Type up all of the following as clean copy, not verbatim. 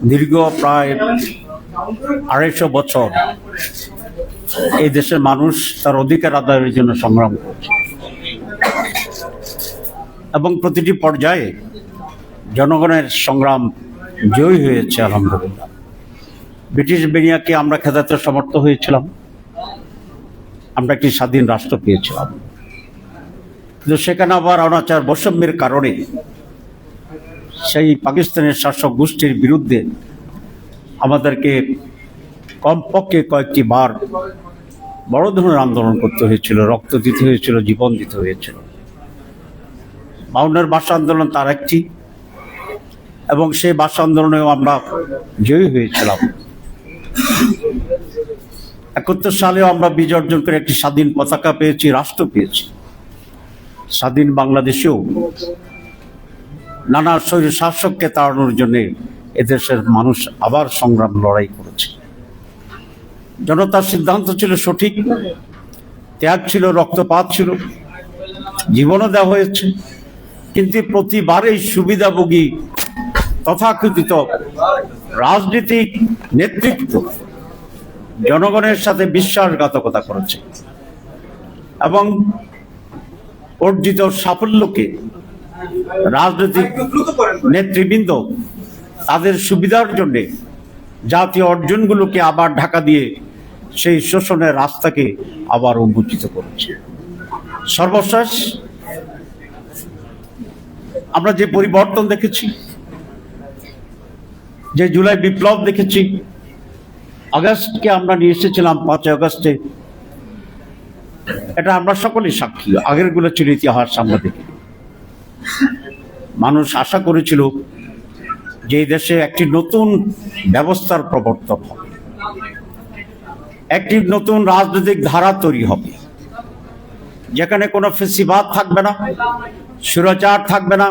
দীর্ঘ প্রায় 250 বছর এই দেশের মানুষ তার অধিকার আদায়ের জন্য সংগ্রাম করছে এবং প্রতিটি পর্যায়ে জনগণের সংগ্রাম জয়ী হয়েছে আলহামদুলিল্লাহ। ব্রিটিশ বেনিয়াকে আমরা খেদাতে সমর্থ হয়েছিলাম, আমরা একটি স্বাধীন রাষ্ট্র পেয়েছিলাম, কিন্তু সেখানে আবার অনাচার বৈষম্যের কারণে সেই পাকিস্তানের শাসক গোষ্ঠীর বিরুদ্ধে আমাদেরকে কমপক্ষে কয়েকটি বার বড় ধরনের আন্দোলন করতে হয়েছিল, রক্ত দিতে হয়েছিল, জীবন দিতে হয়েছিল। 52 ভাষা আন্দোলন তার একটি, এবং সেই ভাষা আন্দোলনেও আমরা জয়ী হয়েছিলাম। 71 সালেও আমরা বিজয় অর্জন করে একটি স্বাধীন পতাকা পেয়েছি, রাষ্ট্র পেয়েছি। স্বাধীন বাংলাদেশেও নানা শৈর শাসককে তাড়ানোর জন্য এদেশের মানুষ আবার সংগ্রাম লড়াই করেছে। জনতার সিদ্ধান্ত ছিল সঠিক, ত্যাগ ছিল, রক্তপাত ছিল, জীবনও দেওয়া হয়েছে, কিন্তু প্রতিবারেই সুবিধাভোগী তথাকথিত রাজনৈতিক নেতৃত্ব জনগণের সাথে বিশ্বাসঘাতকতা করেছে এবং অর্জিত সাফল্যকে রাজনৈতিক নেতৃবৃন্দ তাদের সুবিধার জন্য জাতীয় অর্জনগুলোকে আবার ঢাকা দিয়ে সেই শোষণের রাস্তাকে আবার উন্মোচিত করেছে। সর্বশেষ আমরা যে পরিবর্তন দেখেছি, যে জুলাই বিপ্লব দেখেছি, আগস্টকে আমরা নিয়ে এসেছিলাম 5 আগস্টে, এটা আমরা সকলেই সাক্ষী। আগেরগুলো ছিল ইতিহাস, আমরা দেখি। মানুষ আশা করেছিল যে এই দেশে একটি নতুন ব্যবস্থার প্রবর্তন হবে, একটি নতুন রাজনৈতিক ধারা তৈরি হবে, যেখানে কোনো ফ্যাসিবাদ থাকবে না, স্বৈরাচার থাকবে না,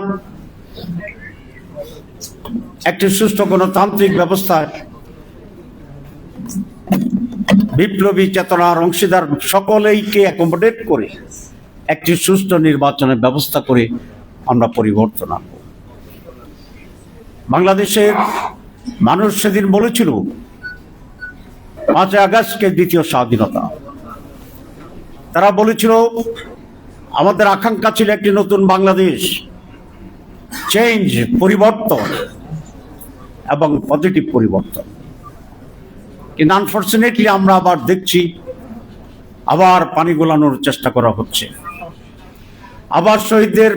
একটি সুষ্ঠু গণতান্ত্রিক ব্যবস্থায় বিপ্লবী চেতনার অংশীদার সকলেইকে অ্যাকোমোডেট করে একটি সুষ্ঠু নির্বাচনের ব্যবস্থা করে আমরা পরিবর্তন আনব। বাংলাদেশের মানুষ সেদিন বলেছিল 5 আগস্টকে দ্বিতীয় স্বাধীনতা। তারা বলেছিল আমাদের আকাঙ্ক্ষা ছিল একটি নতুন বাংলাদেশ, চেঞ্জ, পরিবর্তন এবং পজিটিভ পরিবর্তন। কিন্তু আনফর্চুনেটলি আমরা আবার দেখছি আবার পানি গোলানোর চেষ্টা করা হচ্ছে, আবার শহীদদের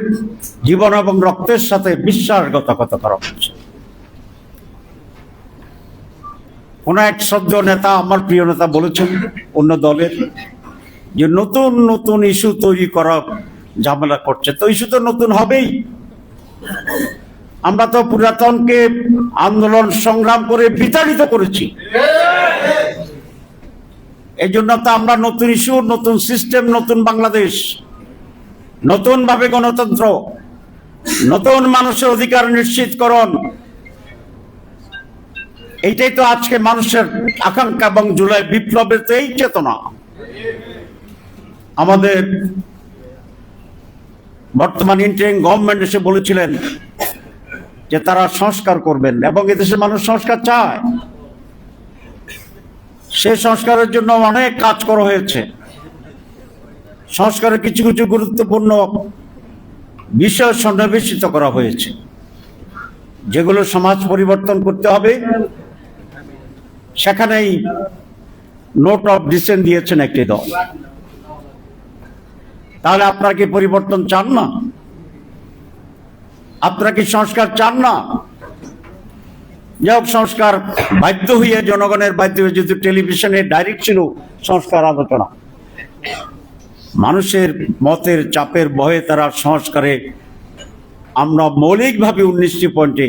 জীবন এবং রক্তের সাথে বিশ্বাসঘাতকতা করা হচ্ছে। কোন এক শ্রদ্ধেয় নেতা, আমার প্রিয় নেতা, বলেছেন অন্য দলের যে নতুন নতুন ইস্যু তৈরি করা ঝামেলা করছে। তো ইস্যু তো নতুন হবেই, আমরা তো পুরাতনকে আন্দোলন সংগ্রাম করে বিতাড়িত করেছি। এই জন্য তো আমরা নতুন ইস্যু, নতুন সিস্টেম, নতুন বাংলাদেশ, নতুন ভাবে গণতন্ত্র, নতুন মানুষের অধিকার নিশ্চিতকরণ, এইটাই তো আজকে মানুষের আকাঙ্ক্ষা এবং জুলাই বিপ্লবের তো এই চেতনা। আমাদের বর্তমান ইন্টারিম গভর্নমেন্ট এসে বলেছিলেন যে তারা সংস্কার করবেন এবং এদেশের মানুষ সংস্কার চায়। সেই সংস্কারের জন্য অনেক কাজ করা হয়েছে। সংস্কারের কিছু কিছু গুরুত্বপূর্ণ বিষয় সন্নিবেশিত করা হয়েছে, যেগুলো সমাজ পরিবর্তন করতে হবে। সেখানেই নোট অফ ডিসেন্ট দিয়েছেন একটি দল। তাহলে আপনারা কি পরিবর্তন চান না? আপনারা কি সংস্কার চান না? যাই হোক, সংস্কার বাধ্য হয়ে, জনগণের বাধ্য হয়ে, যেহেতু টেলিভিশনে ডাইরেক্ট ছিল সংস্কার আলোচনা, মানুষের মতের চাপের ভয়ে তারা সংস্কারে, আমরা মৌলিকভাবে 19টি পয়েন্টে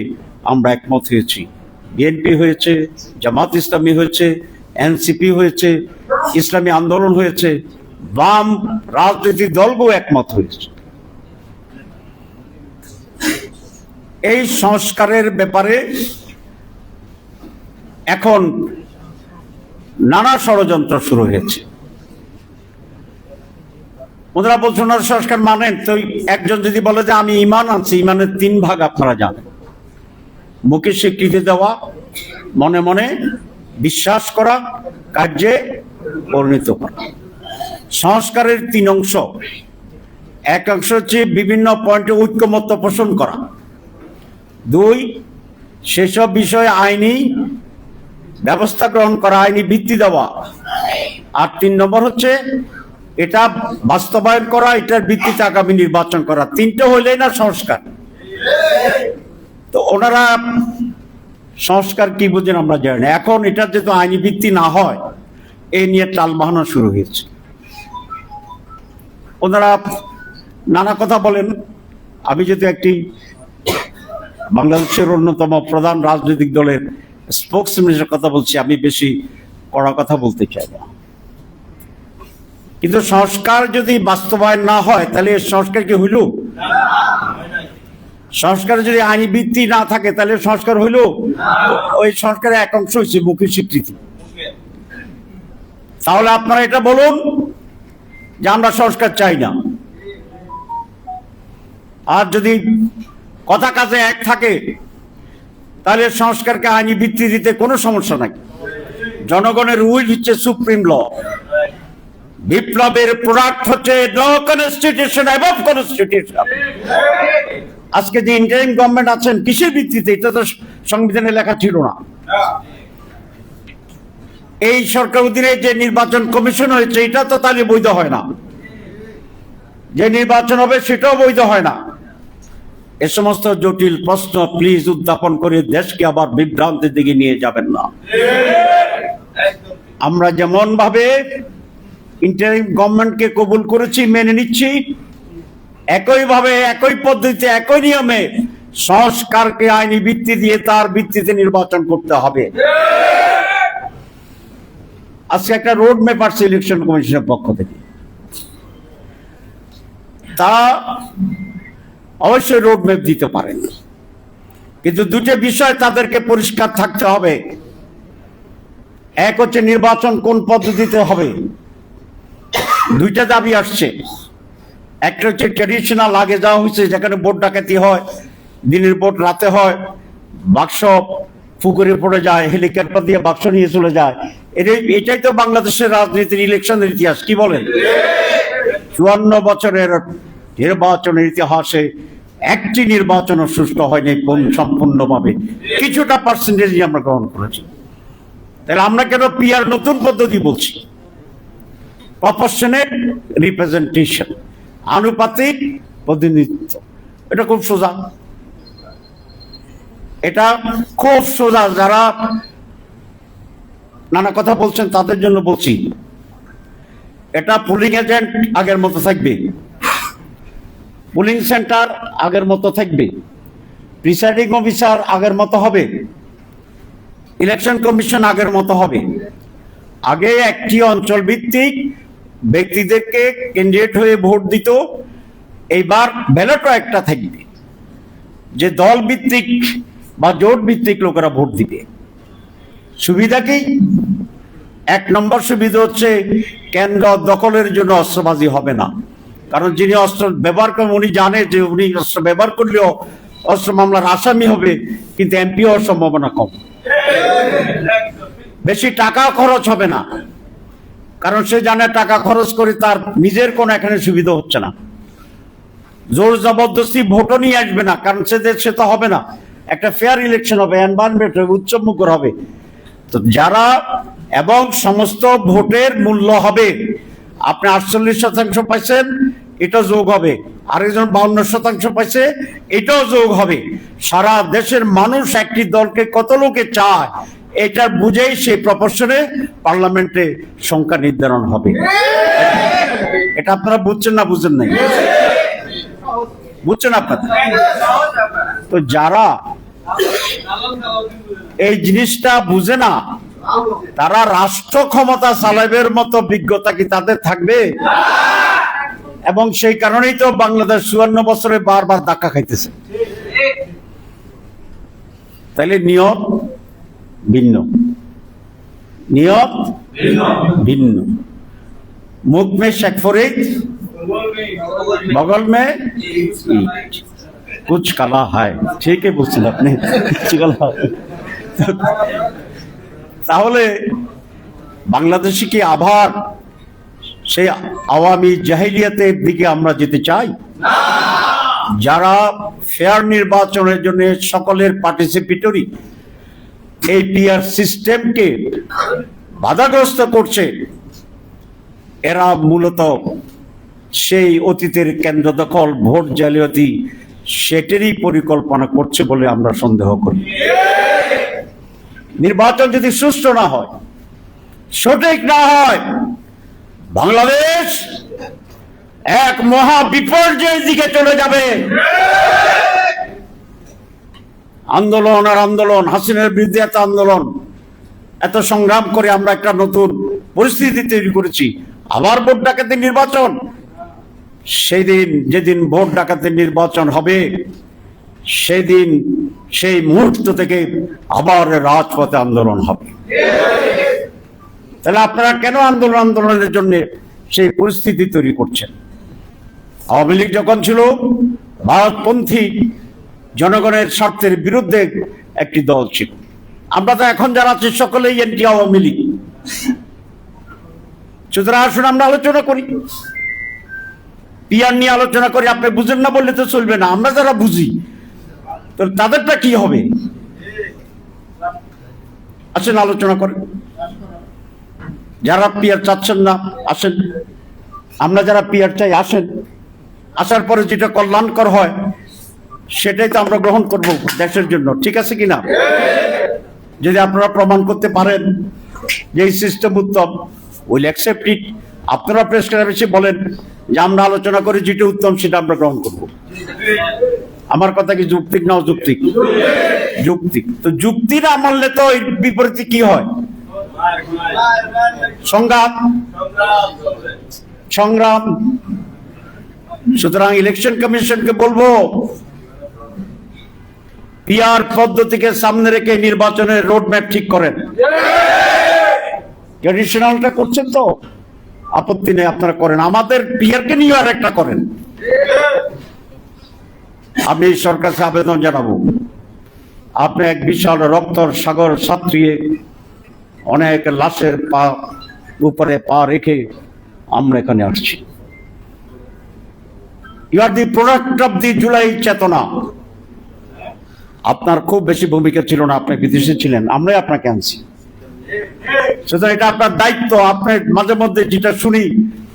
আমরা একমত হয়েছি। বিএনপি হয়েছে, জামাত ইসলামী হয়েছে, এনসিপি হয়েছে, ইসলামী আন্দোলন হয়েছে, বাম রাজনৈতিক দলগুলো একমত হয়েছে। এই সংস্কারের ব্যাপারে এখন নানা ষড়যন্ত্র শুরু হয়েছে। ওনারা বলছেন সংস্কার মানেন তো, একজন যদি বলে যে আমি ঈমান আনছি, ঈমানের 3 ভাগ আপনারা জানেন। মুখে স্বীকৃতি দেওয়া, মনে মনে বিশ্বাস করা, কার্যে পরিণত করা। সংস্কারের 3 অংশ। এক অংশ হচ্ছে বিভিন্ন পয়েন্টে ঐক্যমত্য পোষণ করা। 2, সেসব বিষয়ে আইনি ব্যবস্থা গ্রহণ করা, আইনি ভিত্তি দেওয়া। আর 3 নম্বর হচ্ছে এটা বাস্তবায়ন করা, এটার ভিত্তিতে আগামী নির্বাচন করা। 3টে হইলেই না সংস্কার। তো ওনারা সংস্কার কি বুঝেন আমরা জানি না। এখন এটার যেহেতু আইনি ভিত্তি না হয়, এই নিয়ে টালবাহানা শুরু হয়েছে। ওনারা নানা কথা বলেন। আমি যদি একটি বাংলাদেশের অন্যতম প্রধান রাজনৈতিক দলের স্পোকসম্যানের কথা বলছি, আমি বেশি কড়া কথা বলতে চাই না। কিন্তু সংস্কার যদি বাস্তবায়ন না হয়, তাহলে সংস্কার কি হইল? সংস্কার যদি আইনি ভিত্তি না থাকে, তাহলে সংস্কার হইল? ওই সংস্কারের এক অংশ হচ্ছে মুখের স্বীকৃতি। তাহলে আপনারা এটা বলুন যে আমরা সংস্কার চাই না। আর যদি কথা কাজে এক থাকে, তাহলে সংস্কারকে আইনি ভিত্তি দিতে কোনো সমস্যা নাই। জনগণের উইল হচ্ছে সুপ্রিম ল। বিপ্লবের প্রোডাক্ট হচ্ছে নো কনস্টিটিউশন অ্যাবভ কনস্টিটিউশন। আজকে যে ইন্টারিম গভর্নমেন্ট আছেন, কিসের ভিত্তিতে? এটা তো সংবিধানে লেখা ছিল না। এই সরকার অধীনে যে নির্বাচন কমিশন হয়েছে, এটা তো তাহলে বৈধ হয় না। যে নির্বাচন হবে সেটাও বৈধ হয় না। এ সমস্ত জটিল প্রশ্ন প্লিজ উত্থাপন করে দেশকে আবার বিভ্রান্তির দিকে নিয়ে যাবেন না। আমরা যেমন ভাবে ইন্টারিম গভর্নমেন্টকে কবুল করেছি, মেনে নিচ্ছি, একইভাবে একই পদ্ধতিতে একই নিয়মে সংস্কারকে আইনি ভিত্তি দিয়ে তার ভিত্তিতে নির্বাচন করতে হবে। আজকে একটা রোড ম্যাপ আসছে ইলেকশন কমিশনের পক্ষ থেকে। তারা অবশ্যই রোড ম্যাপ দিতে পারেন, কিন্তু 2টা বিষয় তাদেরকে পরিষ্কার থাকতে হবে। এক হচ্ছে নির্বাচন কোন পদ্ধতিতে হবে। 2টা দাবি আসছে। একটা হচ্ছে ট্র্যাডিশনাল, আগে যাওয়া হয়েছে, যেখানে ভোট ডাকাতি হয়, দিনের ভোট রাতে হয়, বাক্স পুকুরে পড়ে যায়, হেলিকপ্টার দিয়ে বাক্স নিয়ে চলে যায়। এটাই তো বাংলাদেশের রাজনীতির ইলেকশনের ইতিহাস। কি বলেন? 54 বছরের নির্বাচনের ইতিহাসে একটি নির্বাচনও সুষ্ঠু হয়নি সম্পূর্ণভাবে। কিছুটা পার্সেন্টেজ আমরা গ্রহণ করেছি। তাহলে আমরা কেন পিআর নতুন পদ্ধতি বলছি? প্রপোর্শনেট রিপ্রেজেন্টেশন, আনুপাতিক প্রতিনিধিত্ব। এটা খুব সোজা, এটা খুব সোজা। যারা নানা কথা বলছেন তাদের জন্য বলছি, এটা পুলিং এজেন্ট আগের মতো থাকবে, পুলিং সেন্টার আগের মতো থাকবে, প্রিসাইডিং অফিসার আগের মতো হবে, ইলেকশন কমিশন আগের মতো হবে। আগে একটি অঞ্চল ভিত্তিক ব্যক্তিদেরকে ক্যান্ডিডেট হয়ে ভোট দিত, এইবার ব্যালটও একটা থাকবে, যে দল ভিত্তিক বা জোট ভিত্তিক লোকেরা ভোট দিবে। সুবিধা কি? 1 নম্বর সুবিধা হচ্ছে কেন্দ্র দখলের জন্য অস্ত্রবাজি হবে না। কারণ যিনি অস্ত্র ব্যবহার করেন উনি জানে যে উনি অস্ত্র ব্যবহার করলেও অস্ত্র মামলার আসামি হবে, কিন্তু এমপি হওয়ার সম্ভাবনা কম। বেশি টাকা খরচ হবে না, কারণ সে জানে টাকা খরচ করে তার নিজের কোনো এখানে সুবিধা হচ্ছে না। জোর জবরদস্তি ভোটও নিয়ে আসবে না, কারণ সে তো হবে না। একটা ফেয়ার ইলেকশন হবে, এনভায়রনমেন্ট হবে, উচ্চমুখর হবে। তো যারা এবং সমস্ত ভোটের মূল্য হবে। আপনি 48% পাইছেন, এটা যোগ হবে। আরেকজন 52% পাইছে, এটাও যোগ হবে। সারা দেশের মানুষ একটি দলকে কত লোকে চায়, এটা বুঝেই সেই প্রপোর্শনে পার্লামেন্টে সংখ্যা নির্ধারণ হবে। এটা আপনারা বুঝছেন না বুঝেন নাই? বুঝছেন আপনারা? তো যারা এই জিনিসটা বুঝে না, তারা রাষ্ট্র ক্ষমতা চালাবের মতো বিজ্ঞতা কি তাদের থাকবে? এবং সেই কারণেই তো বাংলাদেশ 54 বছরে বারবার ধাক্কা খাইতেছে। তাহলে নিয়ম ভিন্ন, নিয়ম ভিন্ন। মুখ মে শেখ ফরিদ, বগল মে কুছ কালা হায়, ঠিকই বলছেন আপনি, কুছ কালা হায়। তাহলে বাংলাদেশে কি আবার সেই আওয়ামী জাহিলিয়াতের দিকে আমরা যেতে চাই? যারা ফেয়ার নির্বাচনের জন্য সকলের পার্টিসিপেটরি এই পিআর সিস্টেমকে বাধাগ্রস্ত করছে, এরা মূলত সেই অতীতের কেন্দ্র দখল, ভোট জালিয়াতি, সেটারই পরিকল্পনা করছে বলে আমরা সন্দেহ করি। নির্বাচন যদি সুষ্ঠু না হয়, সঠিক না হয়, বাংলাদেশ এক মহা বিপর্যয়ের দিকে চলে যাবে। আন্দোলন আর আন্দোলন, হাসিনার বিরুদ্ধে এত আন্দোলন, এত সংগ্রাম করে আমরা একটা নতুন পরিস্থিতি তৈরি করেছি। আবার ভোট ডাকাতের নির্বাচন, সেই দিন যেদিন ভোট ডাকাতের নির্বাচন হবে, সেদিন সেই মুহূর্ত থেকে আবার রাজপথে আন্দোলন হবে। তাহলে আপনারা কেন আন্দোলনের জন্য সেই পরিস্থিতি তৈরি করছেন? আওয়ামী লীগ যখন ছিল ভারতপন্থী জনগণের স্বার্থের বিরুদ্ধে একটি দল ছিল। আমরা তো এখন যারা আছি সকলেই এন্টি আওয়ামী লীগ। সুতরাং আসুন আমরা আলোচনা করি, পিআর নিয়ে আলোচনা করি। আপনি বুঝেন না বললে তো চলবে না। আমরা যারা বুঝি তো তাদেরটা কি হবে? আসেন আলোচনা করেন। যারা পিআর চাচ্ছেন না আসেন, আমরা যারা পিআর চাই আসেন। আসার পরে যেটা কল্যাণকর হয় সেটাই তো আমরা গ্রহণ করব দেশের জন্য, ঠিক আছে কিনা? যদি আপনারা প্রমাণ করতে পারেন যে এই system Uttam, will accept it. আপনারা প্রেস করে বেশি বলেন যে আমরা আলোচনা করে যেটা উত্তম সেটা আমরা গ্রহণ করব। আমার কথা কি যৌক্তিক না অযৌক্তিক? যৌক্তিক। তো যুক্তি না মানলে তো এর বিপরীতে কি হয়? সংঘাত, সংগ্রাম। সুতরাং ইলেকশন কমিশনকে বলবো, পিআর পদ্ধতিকে সামনে রেখে নির্বাচনের রোডম্যাপ ঠিক করেন। ট্রেডিশনালটা করছেন তো আপত্তি নেই, আপনারা করেন। আমাদের পিআরকে নিয়ে আর একটা করেন। আমি সরকার কাছে আবেদন জানাবো, আপনি এক বিশাল রক্তর সাগর সাঁতরিয়ে অনেক লাশের উপরে পা রেখে আমরা এখানে আসছি। You are the product of the July চেতনা। আপনার খুব বেশি ভূমিকা ছিল না, আপনি বিদেশে ছিলেন, আমরাই আপনাকে আনছি। সুতরাং এটা আপনার দায়িত্ব। আপনি মাঝে মধ্যে যেটা শুনি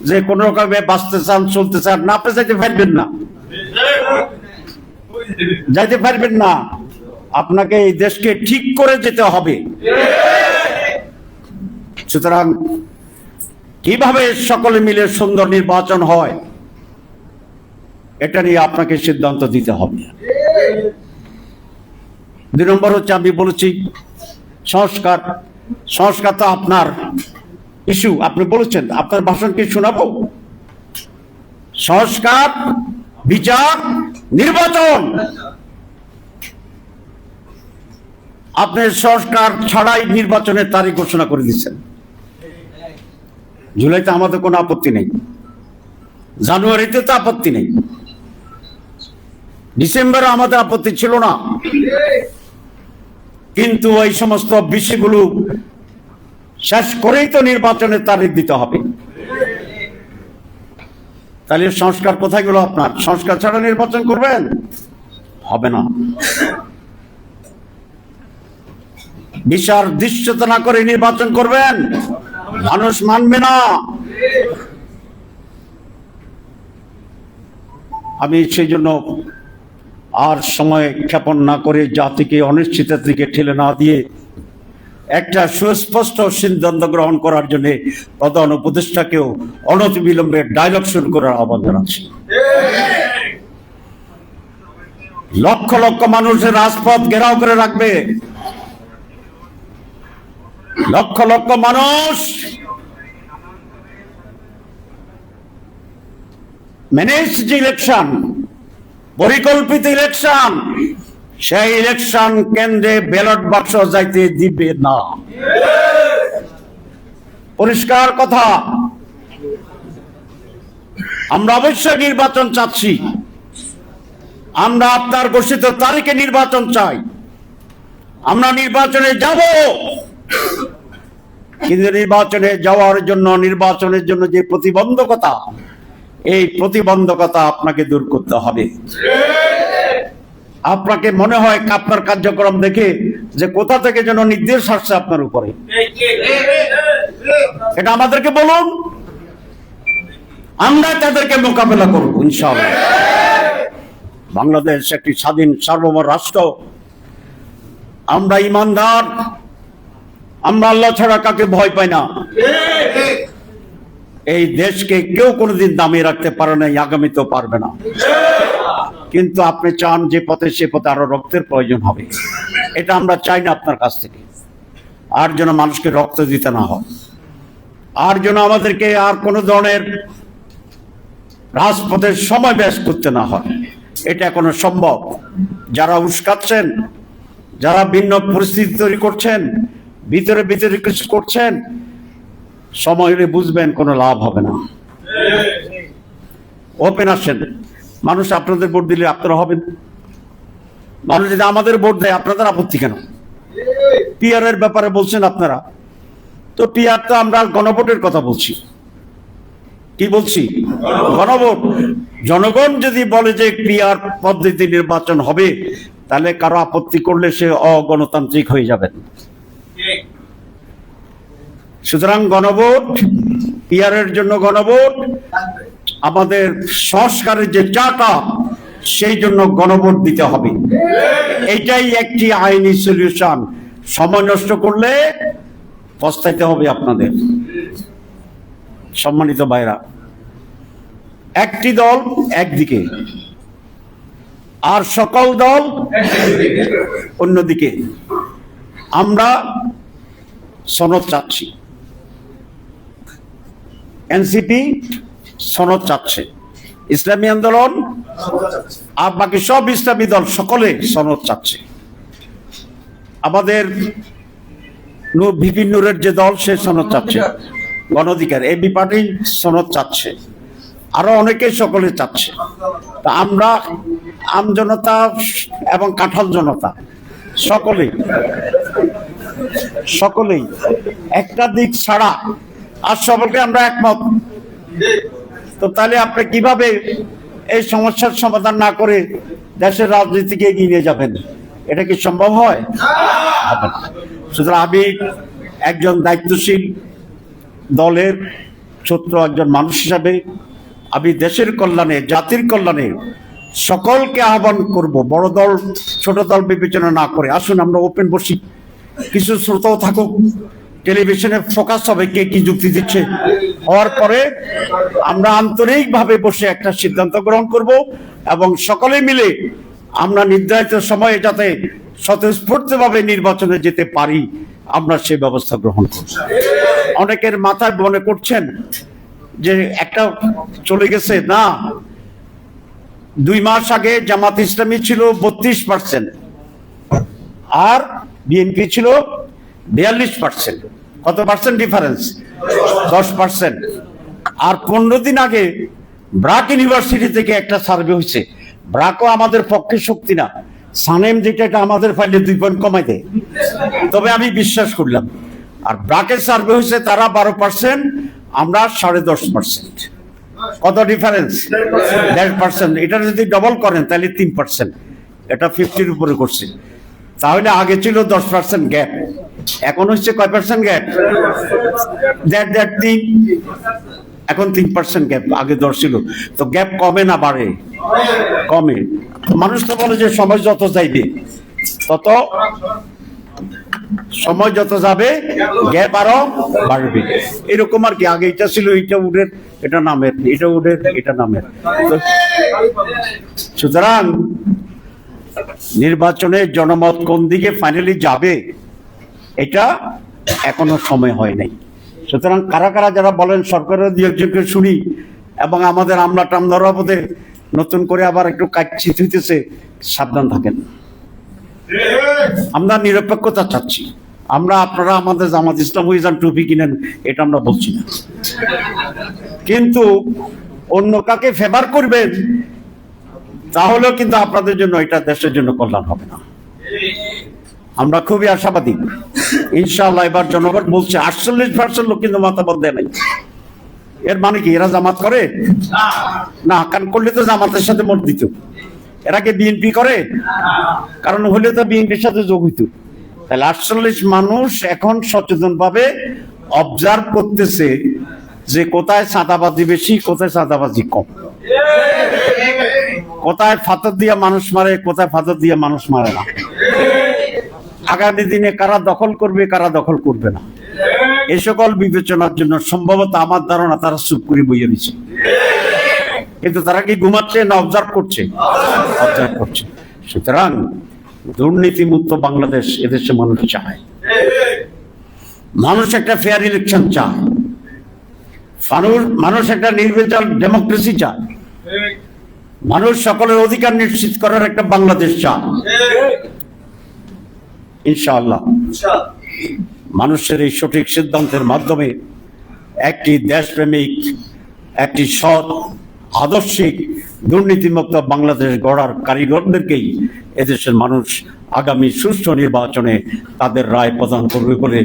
যে কোন রকমে বাঁচতে চান, চলতে চান না, আপনি যাইতে পারবেন না, যাইতে পারবেন না। আপনাকে এই দেশকে ঠিক করে যেতে হবে। সুতরাং কিভাবে সকলে মিলে সুন্দর নির্বাচন হয় এটা নিয়ে আপনাকে সিদ্ধান্ত দিতে হবে। 2 নম্বর হচ্ছে, আমি বলেছি সংস্কার। সংস্কার তো আপনার ইস্যু, আপনি বলেছেন। আপনার ভাষণ কি শোনাবো? সংস্কার, বিচার, নির্বাচন। আপনি সংস্কার ছাড়াই নির্বাচনের তারিখ ঘোষণা করে দিচ্ছেন। জুলাইতে আমাদের কোনো আপত্তি নেই, জানুয়ারিতে তো আপত্তি নেই, ডিসেম্বরে আমাদের আপত্তি ছিল না। কিন্তু এই সমস্ত বিষয়গুলো শেষ করেই তো নির্বাচনের তারিখ দিতে হবে। তাহলে সংস্কার কোথায় গেল আপনার? সংস্কার ছাড়া নির্বাচন করবেন? হবে না। বিচার দৃশ্যতা না করে নির্বাচন করবেন, মানুষ মানবে না। আমি সেই জন্য আর সময় ক্ষেপণ না করে জাতিকে অনিশ্চিতের দিকে ঠেলে না দিয়ে একটা সুস্পষ্ট সিদ্ধান্ত গ্রহণ করার জন্য প্রধান উপদেষ্টাকেও অনতিবিলম্বে ডায়লগ শুরু করার আহ্বান জানাচ্ছি। লক্ষ লক্ষ মানুষের রাজপথ ঘেরাও করে রাখবে, লক্ষ লক্ষ মানুষ ম্যানেজ যে ইলেকশন, পরিকল্পিত ইলেকশন, সেই ইলেকশন কেন্দ্রে ব্যালট বাক্স যাইতে দিবে না। পরিষ্কার কথা। আমরা অবশ্যই নির্বাচন চাচ্ছি, আমরা আপনার ঘোষিত তারিখে নির্বাচন চাই, আমরা নির্বাচনে যাব, কিন্তু নির্বাচনে যাওয়ার জন্য, নির্বাচনের জন্য যে প্রতিবন্ধকতা, এই প্রতিবন্ধকতা আপনাকে দূর করতে হবে। আপনাকে মনে হয় আপনার কার্যক্রম দেখে যে কোথা থেকে যেন নির্দেশ আসছে আপনার উপরে, এটা আমাদেরকে বলুন, আমরা তাদেরকে মোকাবেলা করব ইনশাআল্লাহ। বাংলাদেশ একটি স্বাধীন সার্বভৌম রাষ্ট্র, আমরা ইমানদার, আমরা আল্লাহ ছাড়া কাকে ভয় পাই না। এই দেশকে কেউ কোনোদিন দামিয়ে রাখতে পারে না, আগামীতেও পারবে না। কিন্তু আপনি চান যে পথে, সে পথে আরো রক্তের প্রয়োজন হবে, এটা আমরা চাই না আপনার কাছ থেকে। আর যেন মানুষকে রক্ত দিতে না হয়, আর যেন আমাদেরকে আর কোনো ধরনের রাজপথের সময় ব্যয় করতে না হয়, এটা এখনো সম্ভব। যারা উস্কাচ্ছেন, যারা ভিন্ন পরিস্থিতি তৈরি করছেন, ভিতরে ভিতরে কিছু করছেন, সময় হলে বুঝবেন কোনো লাভ হবে না। ওপেন আসেন, মানুষ আপনাদের ভোট দিলে আপনারা হবেন। মানুষ যদি আমাদের ভোট দেয় আপনাদের আপত্তি কেন? পিআর এর ব্যাপারে বলছেন আপনারা, তো পিআর তো আমরা গণভোটের কথা বলছি। কি বলছি? গণভোট। জনগণ যদি বলে যে পিআর পদ্ধতি নির্বাচন হবে, তাহলে কারো আপত্তি করলে সে অগণতান্ত্রিক হয়ে যাবেন। সুতরাং গণভোট, পিআর এর জন্য গণভোট, আমাদের সংস্কারের যে চাকা, সেই জন্য গণভোট দিতে হবে। এটাই একটি আইনি সলিউশন। সময় নষ্ট করলে পস্তাইতে হবে আপনাদের। সম্মানিত ভাইরা, একটি দল একদিকে আর সকল দল অন্যদিকে। আমরা সনদ চাচ্ছি, এনসিপি সনদ চাচ্ছে, ইসলামী আন্দোলন আর বাকি সব ইসলামী দল সকলে সনদ চাচ্ছে। আমাদের ভিপি নূরের যে দল, সে সনদ চাচ্ছে, গণ অধিকার এবি পার্টি সনদ চাচ্ছে, আরো অনেকে সকলে চাচ্ছে। তা আমরা আমজনতা এবং কাঁঠাল জনতা সকলেই একটা দিক ছাড়া আর সকলকে আমরা একমত। তো তাহলে আপনি কিভাবে এই সমস্যার সমাধান না করে দেশের রাজনীতিকে এগিয়ে নিয়ে যাবেন? এটা কি সম্ভব হয়? হবে না। সুতরাং আমি একজন দায়িত্বশীল দলের ছোট্ট একজন মানুষ হিসাবে আমি দেশের কল্যাণে, জাতির কল্যাণে সকলকে আহ্বান করব, বড় দল ছোট দল বিবেচনা না করে আসুন আমরা ওপেন বসি। কিছু শ্রোতাও থাকুক, টেলিভিশনে ফোকাস হবে কে কি যুক্তি দিচ্ছে। হওয়ার পরে আমরা আন্তরিকভাবে বসে একটা সিদ্ধান্ত গ্রহণ করব এবং সকলে মিলে আমরা নির্ধারিত সময়ে যাতে স্বতঃস্ফূর্তভাবে নির্বাচনে যেতে পারি, আমরা সেই ব্যবস্থা গ্রহণ করব। অনেকের মাথায় মনে করছেন যে একটা চলে গেছে, না, 2 মাস আগে জামাত ইসলামী ছিল 32% আর বিএনপি ছিল 42%। কত পার্সেন্ট ডিফারেন্স? 10%। আর 15 দিন আগে ব্রাক ইউনিভার্সিটি থেকে একটা সার্ভে হয়েছে। ব্রাকও আমাদের পক্ষে শক্তি না, সানেম যেটা, এটা আমাদের ফাইলে 2 পয়েন্ট কমাই দেয়, তবে আমি বিশ্বাস করলাম। আর ব্রাকের সার্ভে হয়েছে তারা 12%, আমরা 10.5%। কত ডিফারেন্স? 1.5%। এটা যদি ডবল করেন তাহলে 3%, এটা 50-র উপরে করছে। তাহলে আগে ছিল 10% গ্যাপ, এখন হচ্ছে কয় পার্সেন্ট গ্যাপ? এখন 3% গ্যাপ, আগে 10 ছিল। তো গ্যাপ কমে না বাড়ে? কমে। মানুষ তো বলে যে সময় যত যাইবে তত, সময় যত যাবে গ্যাপ আরো বাড়বে, এরকম আর কি। আগে এটা ছিল, এটা উঠে এটা নামের, এটা উঠে এটা নামের। সুতরাং নির্বাচনে জনমত কোন দিকে ফাইনালি যাবে, এটা এখনো সময় হয় নাই। সুতরাং কারা কারা যারা বলেন সরকারের 2-1জনকে শুনি এবং আমাদের আমলা টামলার পথে নতুন করে আবার একটু কাটচিত হইতেছে, সাবধান থাকেন। আমরা নিরপেক্ষতা চাচ্ছি। আমরা আপনারা আমাদের জামাত ইসলাম হয়ে যান, টুপি কিনেন, এটা আমরা বলছি না। কিন্তু অন্য কাকে ফেভার করবেন তাহলেও কিন্তু আপনাদের জন্য এটা দেশের জন্য কল্যাণ হবে না। আমরা খুবই আশাবাদী, ইনশাআল্লাহ এবার জনগণ বলছে 48% লোক কিন্তু মতামত দেয় নাই। এর মানে কি এরা জামাত করে না? কারণ করলে তো জামাতের সাথে ভোট দিত। এরা কি বিএনপি করে? কারণ হলে তো বিএনপির সাথে যোগ হইত। তাহলে 48 মানুষ এখন সচেতন ভাবে অবজার্ভ করতেছে যে কোথায় চাঁদাবাজি বেশি, কোথায় চাঁদাবাজি কম, কোথায় ফাতর দিয়া মানুষ মারে, কোথায় ফাতর দিয়া মানুষ মারে না, আগামী দিনে কারা দখল করবে, কারা দখল করবে না, এই সকল বিবেচনার জন্য সম্ভবত আমার ধারণা তারা চুপ করে বইয়ে দিচ্ছে। কিন্তু তারা কি ঘুমাচ্ছে না অবজার্ভ করছে? অবজার্ভ করছে। সুতরাং দুর্নীতিমুক্ত বাংলাদেশ এদেশে মানুষ চায়। মানুষ একটা ফেয়ার ইলেকশন চায়, মানুষ একটা নির্বাচন ডেমোক্রেসি চায়, মানুষ সকলের অধিকার নিশ্চিত করার একটা বাংলাদেশ চায়। ইনশাআল্লাহ মানুষের এই সঠিক সিদ্ধান্তের মাধ্যমে একটি দেশপ্রেমিক, একটি সৎ, আদর্শিক, দুর্নীতিমুক্ত বাংলাদেশ গড়ার কারিগরদেরকেই এদেশের মানুষ আগামী সুষ্ঠু নির্বাচনে তাদের রায় প্রদান করবে বলে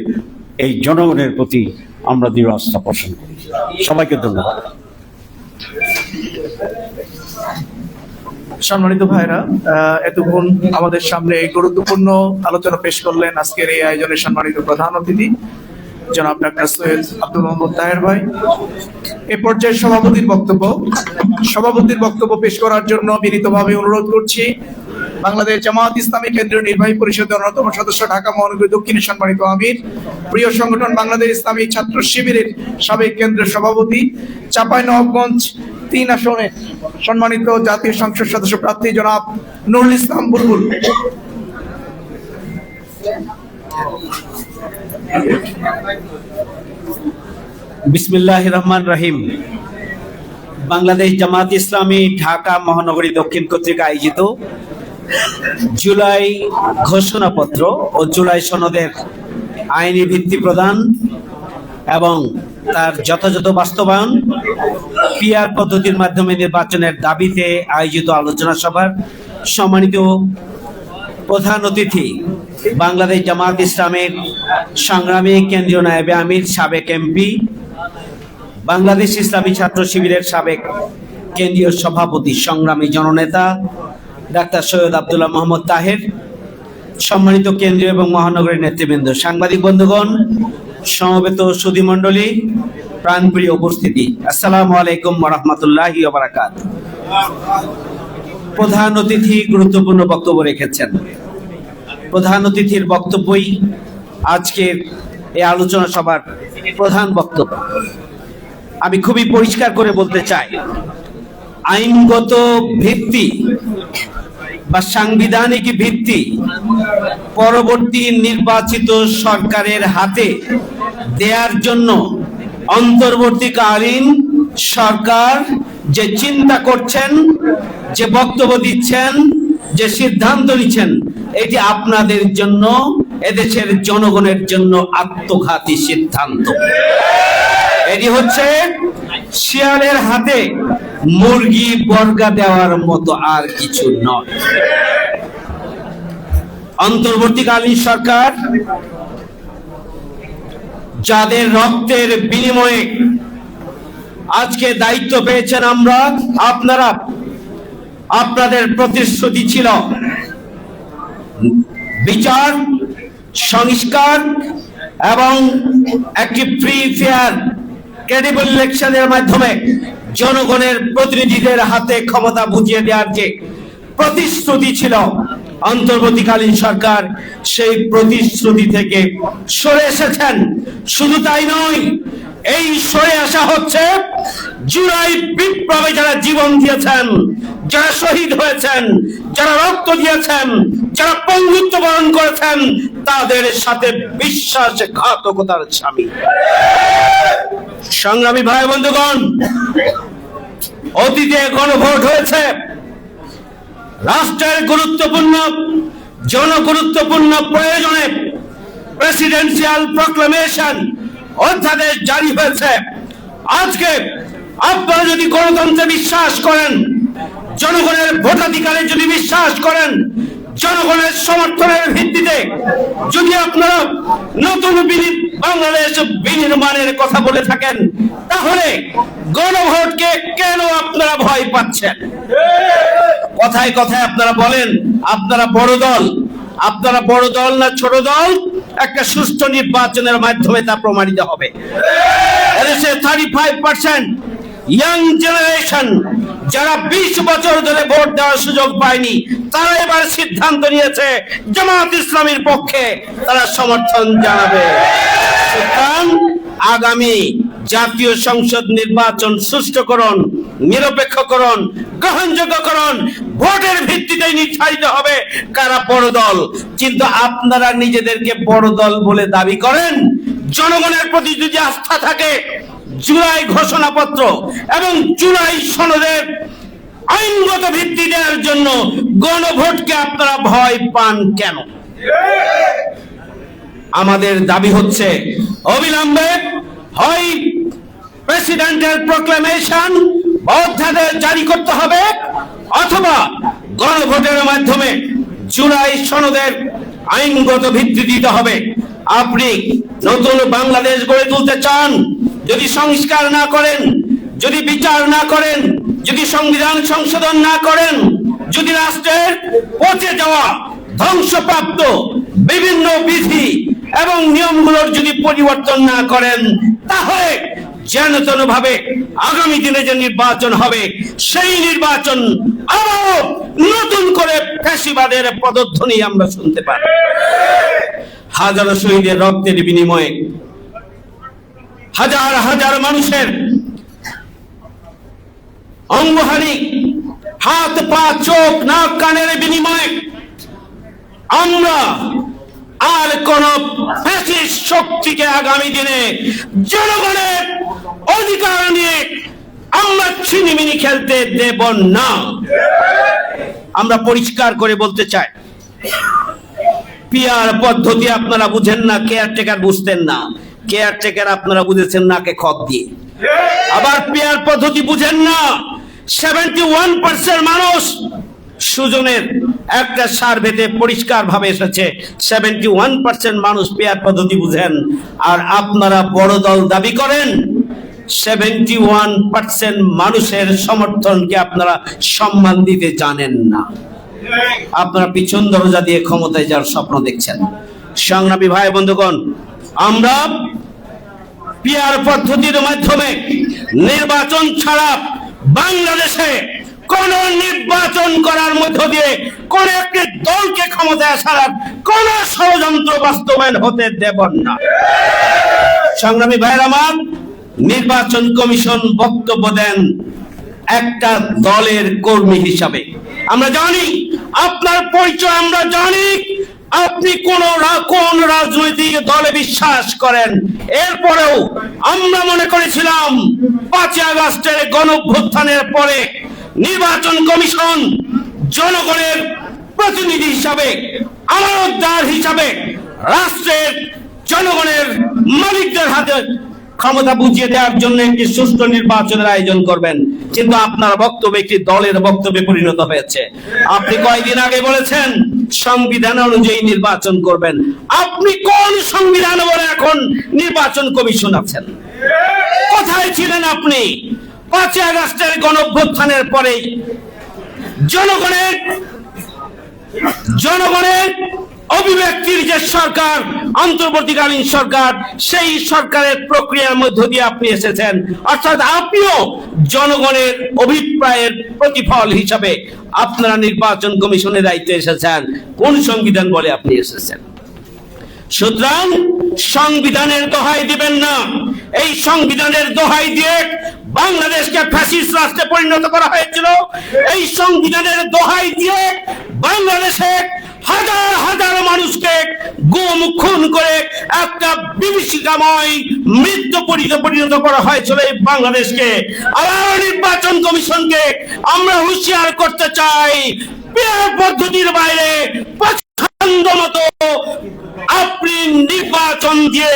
এই জনগণের প্রতি আমরা দৃঢ় আস্থা পোষণ করি। সবাইকে ধন্যবাদ। সম্মানিত ভাইরা, এতক্ষণ আমাদের সামনে এই গুরুত্বপূর্ণ আলোচনা পেশ করলেন আজকের এই আয়োজনের সম্মানিত প্রধান অতিথি জনাব ডাক্তার সৈয়দ আব্দুল মোহাম্মদ তাহের ভাই। এ পর্যায়ে সভাপতির বক্তব্য পেশ করার জন্য বিনীতভাবে অনুরোধ করছি বাংলাদেশ জামায়াত ইসলামী কেন্দ্রীয় নির্বাহী পরিষদের অন্যতম সদস্য, ঢাকা মহানগরী দক্ষিণের সম্মানিত আমির, প্রিয় সংগঠন বাংলাদেশ ইসলামী ছাত্র শিবিরের সাবেক কেন্দ্রীয় সভাপতি, চাঁপাইনবাবগঞ্জ 3 আসনের সম্মানিত জাতীয় সংসদ সদস্য প্রার্থী জনাব নুরুল ইসলাম বুলবুল। বিসমিল্লাহির রহমানির রহিম। বাংলাদেশ জামায়াত ইসলামী ঢাকা মহানগরী দক্ষিণ কর্তৃক আয়োজিত জুলাই ঘোষণাপত্র ও জুলাই সনদের আইনি ভিত্তি প্রদান এবং তার যথাযথ বাস্তবায়ন, পিআর পদ্ধতির মাধ্যমে নির্বাচনের দাবিতে আয়োজিত আলোচনা সভার সম্মানিত প্রধান অতিথি, বাংলাদেশ জামায়াত ইসলামের সংগ্রামী কেন্দ্রীয় নায়েবে আমির, সাবেক এমপি, বাংলাদেশ ইসলামী ছাত্র শিবিরের সাবেক কেন্দ্রীয় সভাপতি, সংগ্রামী জননেতা ডাক্তার সৈয়দ আব্দুল্লাহ মোহাম্মদ তাহের, সম্মানিত কেন্দ্রীয় এবং মহানগরীর নেতৃবৃন্দ, সাংবাদিক বন্ধুগণ, সমবেত সুধীমণ্ডলী, প্রাণপ্রিয় উপস্থিতি, আসসালামু আলাইকুম ওয়া রাহমাতুল্লাহি ওয়া বারাকাতুহু। প্রধান অতিথি গুরুত্বপূর্ণ বক্তব্য রেখেছেন। প্রধান অতিথির বক্তব্যই আজকের এই আলোচনা সভার প্রধান বক্তব্য। আমি খুবই পরিষ্কার করে বলতে চাই, আইনগত ভিত্তি বা সাংবিধানিক ভিত্তি পরবর্তী নির্বাচিত সরকারের হাতে দেওয়ার জন্য অন্তর্বর্তীকালীন সরকার যে চিন্তা করছেন, যে বক্তব্য দিচ্ছেন, যে সিদ্ধান্ত নিচ্ছেন, এটি আপনাদের জন্য, এদেশের জনগণের জন্য আত্মঘাতী সিদ্ধান্ত। এটি হচ্ছে শিয়ালের হাতে মুরগি বর্গা দেওয়ার মতো, আর কিছু নয়। অন্তর্বর্তীকালীন সরকার যাদের রক্তের বিনিময়ে আজকে দায়িত্ব পেয়েছেন আমরা, আপনারা, আপনাদের প্রতিশ্রুতি ছিল বিচার, সংস্কার এবং একটি ফ্রি, ফেয়ার, ক্রেডিবল ইলেকশনের মাধ্যমে জনগণের প্রতিনিধিদের হাতে ক্ষমতা বুঝিয়ে দেওয়ার যে প্রতিশ্রুতি ছিল, অন্তর্বর্তীকালীন সরকার সেই প্রতিশ্রুতি থেকে সরে এসেছেন। শুধু তাই নয়, এই সরে আসা হচ্ছে জুলাই বিপ্লবে যারা জীবন দিয়েছেন, যারা শহীদ হয়েছেন, যারা রক্ত দিয়েছেন, যারা পঙ্গুত্ব বরণ করেছেন, তাদের সাথে বিশ্বাসঘাতকতার স্বামী। সংগ্রামী ভাই বন্ধুগণ, অতীতে গণভোট হয়েছে, রাষ্ট্রের গুরুত্বপূর্ণ, জনগুরুত্বপূর্ণ প্রয়োজনে প্রেসিডেন্সিয়াল প্রক্লামেশন, অধ্যাদেশ জারি হয়েছে। আজকে আপনারা যদি গণতন্ত্রে বিশ্বাস করেন, জনগণের ভোটাধিকারে যদি বিশ্বাস করেন, জনগণের সমর্থনের ভিত্তিতে যদি আপনারা নতুন বাংলাদেশ বিনির্মাণের কথা বলে থাকেন, তাহলে গণভোটকে কেন আপনারা ভয় পাচ্ছেন? কথায় কথায় আপনারা বলেন আপনারা বড় দল। আপনারা বড় দল না ছোট দল, একটা সুষ্ঠু নির্বাচনের মাধ্যমে তা প্রমাণিত হবে। এদেশে 35% ইয়াং জেনারেশন যারা 20 বছর ধরে ভোট দেওয়ার সুযোগ পায়নি, তারা এবার সিদ্ধান্ত নিয়েছে জামাত ইসলামীর পক্ষে তারা সমর্থন জানাবে। সুতরাং আগামী জাতীয় সংসদ নির্বাচন সুষ্ঠুকরণ, নিরপেক্ষকরণ, গ্রহণযোগ্যকরণ, ভোটের ভিত্তিতে নির্ধারিত হবে কারা বড় দল। কিন্তু আপনারা নিজেদেরকে বড় দল বলে দাবি করেন। জনগণের প্রতি যদি আস্থা থাকে, জুলাই ঘোষণাপত্র এবং জুলাই সনদের আইনগত ভিত্তি দেওয়ার জন্য গণভোটকে আপনারা ভয় পান কেন? আমাদের দাবি হচ্ছে অবিলম্বে হয় প্রেসিডেন্টের প্রক্লেমেশন অধ্যাদেশ জারি করতে হবে, অথবা গণভোটের মাধ্যমে জুলাই সনদের আইনগত ভিত্তি দিতে হবে। আপনি নতুন বাংলাদেশ গড়ে তুলতে চান, যদি সংস্কার না করেন, যদি বিচার না করেন, যদি সংবিধান সংশোধন না করেন, যদি রাষ্ট্রের পচে যাওয়া ধ্বংসপ্রাপ্ত বিভিন্ন বিধি এবং নিয়মগুলোর যদি পরিবর্তন না করেন, তাহলে যেন ভাবে আগামী দিনে যে নির্বাচন হবে, সেই নির্বাচন আরো নতুন করে ফ্যাসিবাদের পদধ্বনি আমরা শুনতে পাই। হাজারো শহীদের রক্তের বিনিময়ে, হাজার হাজার মানুষের অঙ্গহানি, হাত পা চোখ নাক কানের বিনিময়ে আমরা আর কোন ফ্যাসিস্ট শক্তিকে আগামী দিনে জনগণের অধিকার নিয়ে আমরা ছিনিমিনি খেলতে দেব না। আমরা পরিষ্কার করে বলতে চাই, পিআর পদ্ধতি আপনারা বুঝেন না, কেয়ারটেকার বুঝতেন না। কেয়ারটেকার আপনারা বুঝেছেন নাকে খত দিয়ে, আবার পিআর পদ্ধতি বুঝেন না। 71% মানুষ, সুজনের একটা সার্ভেতে পরিষ্কার ভাবে এসেছে 71% মানুষ পেয়ার পদ্ধতি বুঝেন। আর আপনারা বড় দল দাবি করেন, 71% মানুষের সমর্থনকে আপনারা সম্মান দিতে জানেন না। আপনারা পিছন দরজা দিয়ে ক্ষমতায় যাওয়ার স্বপ্ন দেখছেন। সংগ্রামী ভাই বন্ধুগণ, আমরা পিআর পদ্ধতির মাধ্যমে নির্বাচন ছাড়া বাংলাদেশে কোন নির্বাচন করার মধ্য দিয়ে কোন একটি দলকে ক্ষমতায় আসার কোন ষড়যন্ত্র বাস্তবায়ন হতে দেব না। সংগ্রামী ভাইয়ের আমার, নির্বাচন কমিশন বক্তব্য দেন একটা দলের কর্মী হিসাবে। আমরা জানি আপনার পরিচয়, আমরা জানি আপনি কোন রাজনৈতিক দলে বিশ্বাস করেন। এরপরেও আমরা মনে করেছিলাম 5 আগস্টের গণঅভ্যুত্থানের পরে নির্বাচন কমিশন জনগণের প্রতিনিধি হিসাবে, আমানতদার হিসাবে রাষ্ট্রের জনগণের মালিকদের হাতে ক্ষমতা বুঝিয়ে দেওয়ার জন্য একটি সুষ্ঠু নির্বাচনের আয়োজন করবেন। কিন্তু আপনার বক্তব্য একটি দলের বক্তব্যে পরিণত হয়েছে। আপনি কয়েকদিন আগে বলেছেন সংবিধান অনুযায়ী নির্বাচন করবেন। আপনি কোন সংবিধান বলে এখন নির্বাচন কমিশন আছেন? কোথায় ছিলেন আপনি 5 আগস্টের গণঅভ্যুত্থানের পরে? জনগণের অভিব্যক্তির যে সরকার, অন্তর্বর্তীকালীন সরকার, সেই সরকারের প্রক্রিয়ার মধ্য দিয়ে আপনি এসেছেন। অর্থাৎ আপনিও জনগণের অভিপ্রায়ের প্রতিফল হিসাবে আপনারা নির্বাচন কমিশনের দায়িত্বে এসেছেন। কোন সংবিধান বলে আপনি এসেছেন? সুতরাং সংবিধানের দোহাই দিবেন না। এই সংবিধানের দোহাই দিয়ে বাংলাদেশকে ফ্যাসিস্ট রাষ্ট্রে পরিণত করা হয়েছিল। এই সংবিধানের দোহাই দিয়ে বাংলাদেশে হাজার হাজার মানুষকে গুম খুন করে একটা বিভীষিকাময় মৃত্যু পরিণত করা হয়েছিল এই বাংলাদেশকে। আবার নির্বাচন কমিশনকে আমরা হুঁশিয়ার করতে চাই, পিআর পদ্ধতির বাইরে পছন্দ মতো আপনি নির্বাচন দিয়ে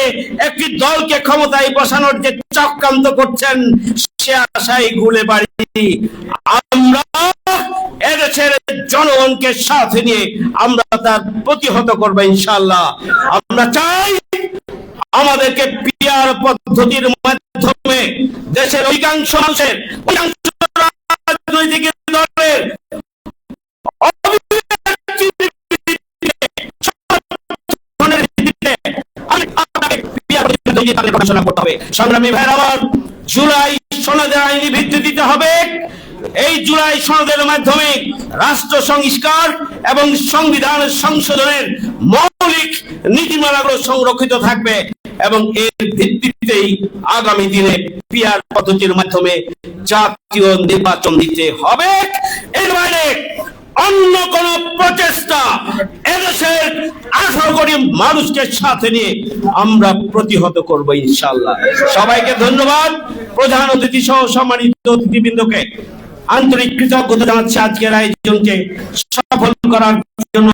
একটি দলকে ক্ষমতায় বসানোর যে চক্রান্ত করছেন, সে আশাই গুলে বাড়ি। আমরা এদেশের জনগণকে সাথে নিয়ে আমরা তার প্রতিহত করবো ইনশাআল্লাহ। আমরা চাই আমাদেরকে পিআর পদ্ধতির মাধ্যমে দেশের অধিকাংশ মানুষের, অধিকাংশ রাজনৈতিক দলের সংগ্রামী ভাইয়ের আমার, জুলাই সনদের আইনি ভিত্তি দিতে হবে। এই জুলাই সনদের মাধ্যমে রাষ্ট্র সংস্কার এবং সংবিধান সংশোধনের মৌলিক নীতিমালাগুলো সংরক্ষিত থাকবে এবং এর ভিত্তিতেই আগামী দিনে পিআর পদ্ধতির মাধ্যমে জাতীয় নির্বাচন দিতে হবে। এর বাইরে অন্য কোন প্রচেষ্টা এদেশের 18 কোটি মানুষকে সাথে নিয়ে আমরা প্রতিহত করব ইনশাআল্লাহ। সবাইকে ধন্যবাদ। প্রধান অতিথি সহ সম্মানিত অতিথিবৃন্দকে আন্তরিক কৃতজ্ঞতা জানাচ্ছি আজকের আয়োজনকে সফল করার জন্য।